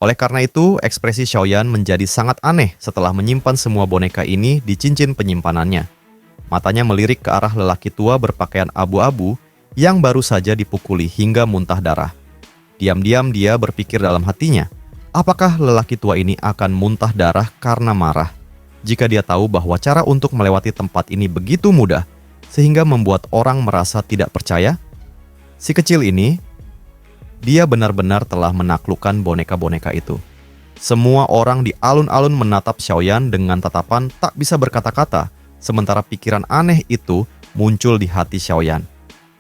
Oleh karena itu, ekspresi Xiaoyan menjadi sangat aneh setelah menyimpan semua boneka ini di cincin penyimpanannya. Matanya melirik ke arah lelaki tua berpakaian abu-abu yang baru saja dipukuli hingga muntah darah. Diam-diam dia berpikir dalam hatinya, apakah lelaki tua ini akan muntah darah karena marah? Jika dia tahu bahwa cara untuk melewati tempat ini begitu mudah, sehingga membuat orang merasa tidak percaya, si kecil ini, dia benar-benar telah menaklukkan boneka-boneka itu. Semua orang di alun-alun menatap Xiaoyan dengan tatapan tak bisa berkata-kata, sementara pikiran aneh itu muncul di hati Xiaoyan.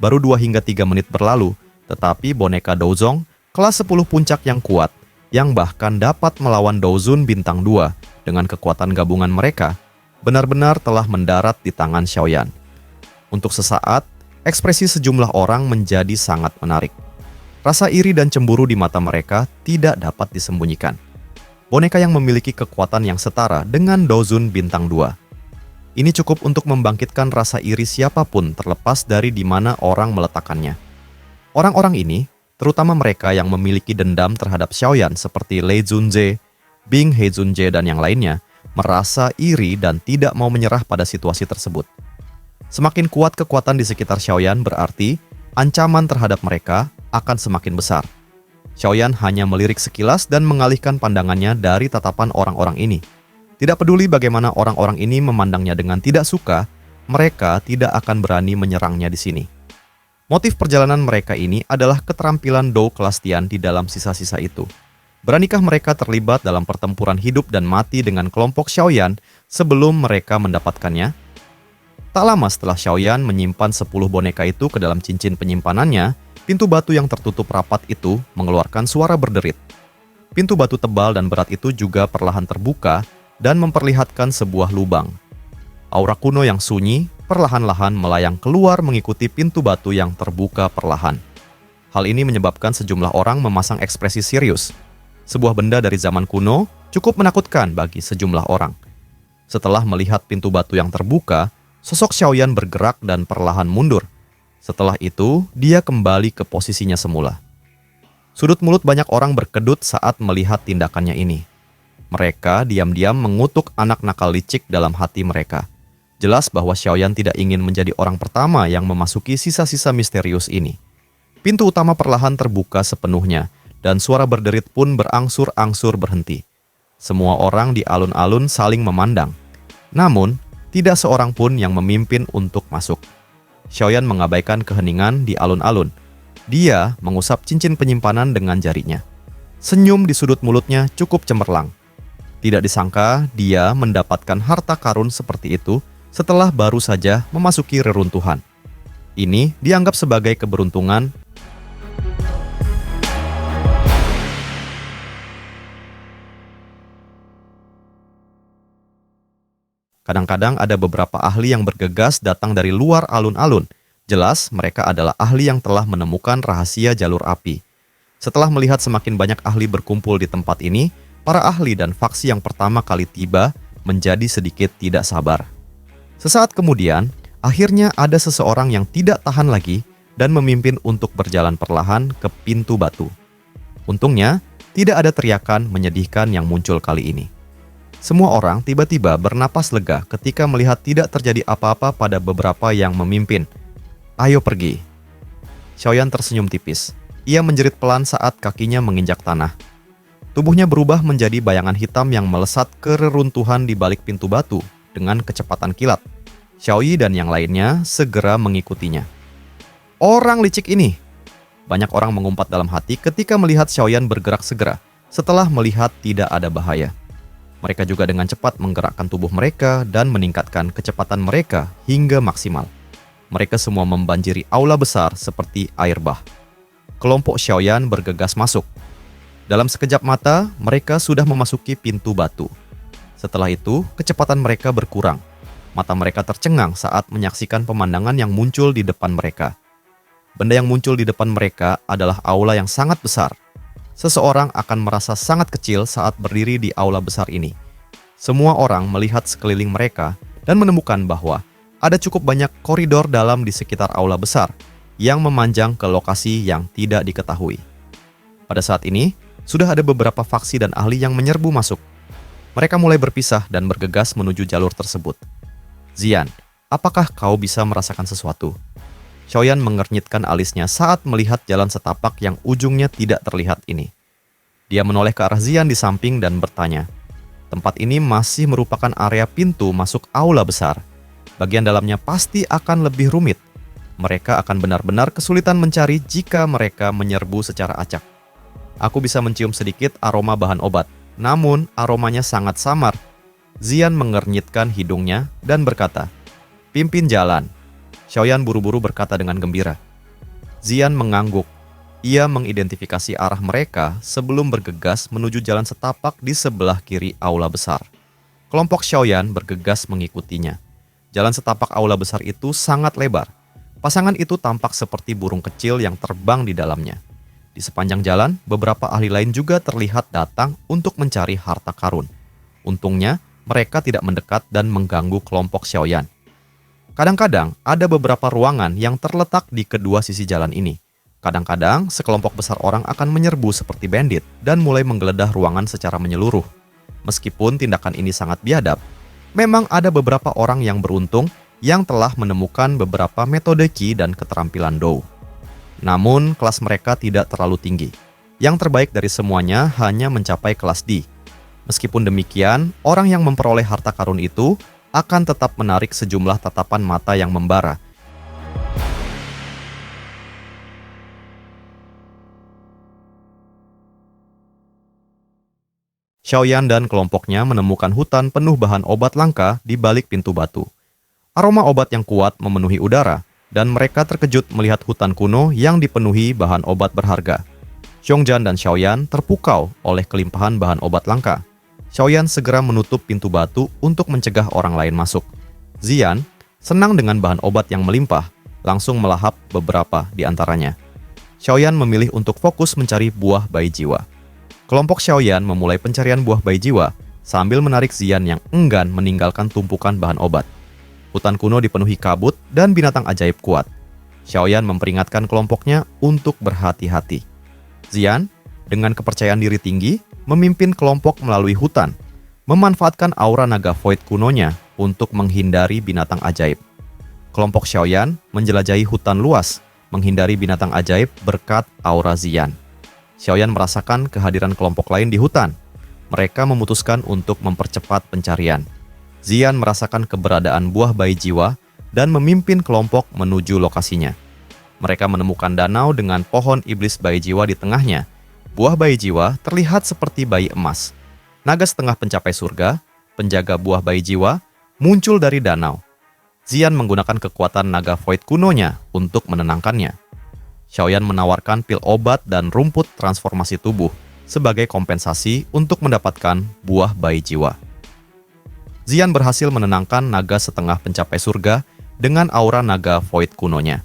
Baru 2 hingga 3 menit berlalu, tetapi boneka Douzong kelas 10 puncak yang kuat, yang bahkan dapat melawan Douzun bintang 2 dengan kekuatan gabungan mereka, benar-benar telah mendarat di tangan Xiaoyan. Untuk sesaat, ekspresi sejumlah orang menjadi sangat menarik. Rasa iri dan cemburu di mata mereka tidak dapat disembunyikan. Boneka yang memiliki kekuatan yang setara dengan Douzun bintang 2. Ini cukup untuk membangkitkan rasa iri siapapun terlepas dari di mana orang meletakkannya. Orang-orang ini, terutama mereka yang memiliki dendam terhadap Xiaoyan seperti Lei Zunze, Bing Heizunje dan yang lainnya, merasa iri dan tidak mau menyerah pada situasi tersebut. Semakin kuat kekuatan di sekitar Xiaoyan berarti ancaman terhadap mereka akan semakin besar. Xiaoyan hanya melirik sekilas dan mengalihkan pandangannya dari tatapan orang-orang ini. Tidak peduli bagaimana orang-orang ini memandangnya dengan tidak suka, mereka tidak akan berani menyerangnya di sini. Motif perjalanan mereka ini adalah keterampilan Dou kelas Tian di dalam sisa-sisa itu. Beranikah mereka terlibat dalam pertempuran hidup dan mati dengan kelompok Xiaoyan sebelum mereka mendapatkannya? Tak lama setelah Xiaoyan menyimpan 10 boneka itu ke dalam cincin penyimpanannya, pintu batu yang tertutup rapat itu mengeluarkan suara berderit. Pintu batu tebal dan berat itu juga perlahan terbuka dan memperlihatkan sebuah lubang. Aura kuno yang sunyi perlahan-lahan melayang keluar mengikuti pintu batu yang terbuka perlahan. Hal ini menyebabkan sejumlah orang memasang ekspresi serius. Sebuah benda dari zaman kuno cukup menakutkan bagi sejumlah orang. Setelah melihat pintu batu yang terbuka, sosok Xiaoyan bergerak dan perlahan mundur. Setelah itu, dia kembali ke posisinya semula. Sudut mulut banyak orang berkedut saat melihat tindakannya ini. Mereka diam-diam mengutuk anak nakal licik dalam hati mereka. Jelas bahwa Xiaoyan tidak ingin menjadi orang pertama yang memasuki sisa-sisa misterius ini. Pintu utama perlahan terbuka sepenuhnya, dan suara berderit pun berangsur-angsur berhenti. Semua orang di alun-alun saling memandang. Namun, tidak seorang pun yang memimpin untuk masuk. Xiaoyan mengabaikan keheningan di alun-alun. Dia mengusap cincin penyimpanan dengan jarinya. Senyum di sudut mulutnya cukup cemerlang. Tidak disangka dia mendapatkan harta karun seperti itu setelah baru saja memasuki reruntuhan. Ini dianggap sebagai keberuntungan. Kadang-kadang ada beberapa ahli yang bergegas datang dari luar alun-alun. Jelas mereka adalah ahli yang telah menemukan rahasia jalur api. Setelah melihat semakin banyak ahli berkumpul di tempat ini, para ahli dan faksi yang pertama kali tiba menjadi sedikit tidak sabar. Sesaat kemudian, akhirnya ada seseorang yang tidak tahan lagi dan memimpin untuk berjalan perlahan ke pintu batu. Untungnya, tidak ada teriakan menyedihkan yang muncul kali ini. Semua orang tiba-tiba bernapas lega ketika melihat tidak terjadi apa-apa pada beberapa yang memimpin. Ayo pergi. Xiaoyan tersenyum tipis. Ia menjerit pelan saat kakinya menginjak tanah. Tubuhnya berubah menjadi bayangan hitam yang melesat ke reruntuhan di balik pintu batu dengan kecepatan kilat. Xiaoyi dan yang lainnya segera mengikutinya. Orang licik ini! Banyak orang mengumpat dalam hati ketika melihat Xiaoyan bergerak segera setelah melihat tidak ada bahaya. Mereka juga dengan cepat menggerakkan tubuh mereka dan meningkatkan kecepatan mereka hingga maksimal. Mereka semua membanjiri aula besar seperti air bah. Kelompok Xiaoyan bergegas masuk. Dalam sekejap mata, mereka sudah memasuki pintu batu. Setelah itu, kecepatan mereka berkurang. Mata mereka tercengang saat menyaksikan pemandangan yang muncul di depan mereka. Benda yang muncul di depan mereka adalah aula yang sangat besar. Seseorang akan merasa sangat kecil saat berdiri di aula besar ini. Semua orang melihat sekeliling mereka dan menemukan bahwa ada cukup banyak koridor dalam di sekitar aula besar yang memanjang ke lokasi yang tidak diketahui. Pada saat ini, Sudah ada beberapa faksi dan ahli yang menyerbu masuk. Mereka mulai berpisah dan bergegas menuju jalur tersebut. Zian, apakah kau bisa merasakan sesuatu? Xiaoyan mengernyitkan alisnya saat melihat jalan setapak yang ujungnya tidak terlihat ini. Dia menoleh ke arah Zian di samping dan bertanya. Tempat ini masih merupakan area pintu masuk aula besar. Bagian dalamnya pasti akan lebih rumit. Mereka akan benar-benar kesulitan mencari jika mereka menyerbu secara acak. Aku bisa mencium sedikit aroma bahan obat, namun aromanya sangat samar. Zian mengernyitkan hidungnya dan berkata, "Pimpin jalan." Xiaoyan buru-buru berkata dengan gembira. Zian mengangguk. Ia mengidentifikasi arah mereka sebelum bergegas menuju jalan setapak di sebelah kiri aula besar. Kelompok Xiaoyan bergegas mengikutinya. Jalan setapak aula besar itu sangat lebar. Pasangan itu tampak seperti burung kecil yang terbang di dalamnya. Di sepanjang jalan, beberapa ahli lain juga terlihat datang untuk mencari harta karun. Untungnya, mereka tidak mendekat dan mengganggu kelompok Xiaoyan. Kadang-kadang ada beberapa ruangan yang terletak di kedua sisi jalan ini. Kadang-kadang, sekelompok besar orang akan menyerbu seperti bandit dan mulai menggeledah ruangan secara menyeluruh. Meskipun tindakan ini sangat biadab, memang ada beberapa orang yang beruntung yang telah menemukan beberapa metode Qi dan keterampilan Dou. Namun, kelas mereka tidak terlalu tinggi. Yang terbaik dari semuanya hanya mencapai kelas D. Meskipun demikian, orang yang memperoleh harta karun itu akan tetap menarik sejumlah tatapan mata yang membara. Xiaoyan dan kelompoknya menemukan hutan penuh bahan obat langka di balik pintu batu. Aroma obat yang kuat memenuhi udara, dan mereka terkejut melihat hutan kuno yang dipenuhi bahan obat berharga. Xiongjan dan Xiaoyan terpukau oleh kelimpahan bahan obat langka. Xiaoyan segera menutup pintu batu untuk mencegah orang lain masuk. Zian, senang dengan bahan obat yang melimpah, langsung melahap beberapa di antaranya. Xiaoyan memilih untuk fokus mencari buah bayi jiwa. Kelompok Xiaoyan memulai pencarian buah bayi jiwa sambil menarik Zian yang enggan meninggalkan tumpukan bahan obat. Hutan kuno dipenuhi kabut dan binatang ajaib kuat. Xiaoyan memperingatkan kelompoknya untuk berhati-hati. Zian, dengan kepercayaan diri tinggi, memimpin kelompok melalui hutan, memanfaatkan aura naga void kunonya untuk menghindari binatang ajaib. Kelompok Xiaoyan menjelajahi hutan luas, menghindari binatang ajaib berkat aura Zian. Xiaoyan merasakan kehadiran kelompok lain di hutan. Mereka memutuskan untuk mempercepat pencarian. Zian merasakan keberadaan buah bayi jiwa dan memimpin kelompok menuju lokasinya. Mereka menemukan danau dengan pohon iblis bayi jiwa di tengahnya. Buah bayi jiwa terlihat seperti bayi emas. Naga setengah pencapai surga, penjaga buah bayi jiwa, muncul dari danau. Zian menggunakan kekuatan naga void kunonya untuk menenangkannya. Xiaoyan menawarkan pil obat dan rumput transformasi tubuh sebagai kompensasi untuk mendapatkan buah bayi jiwa. Zian berhasil menenangkan naga setengah pencapai surga dengan aura naga void kunonya.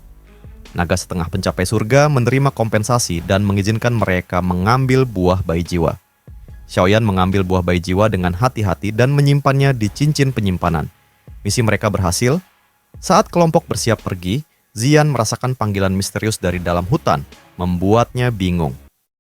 Naga setengah pencapai surga menerima kompensasi dan mengizinkan mereka mengambil buah bayi jiwa. Xiaoyan mengambil buah bayi jiwa dengan hati-hati dan menyimpannya di cincin penyimpanan. Misi mereka berhasil. Saat kelompok bersiap pergi, Zian merasakan panggilan misterius dari dalam hutan, membuatnya bingung.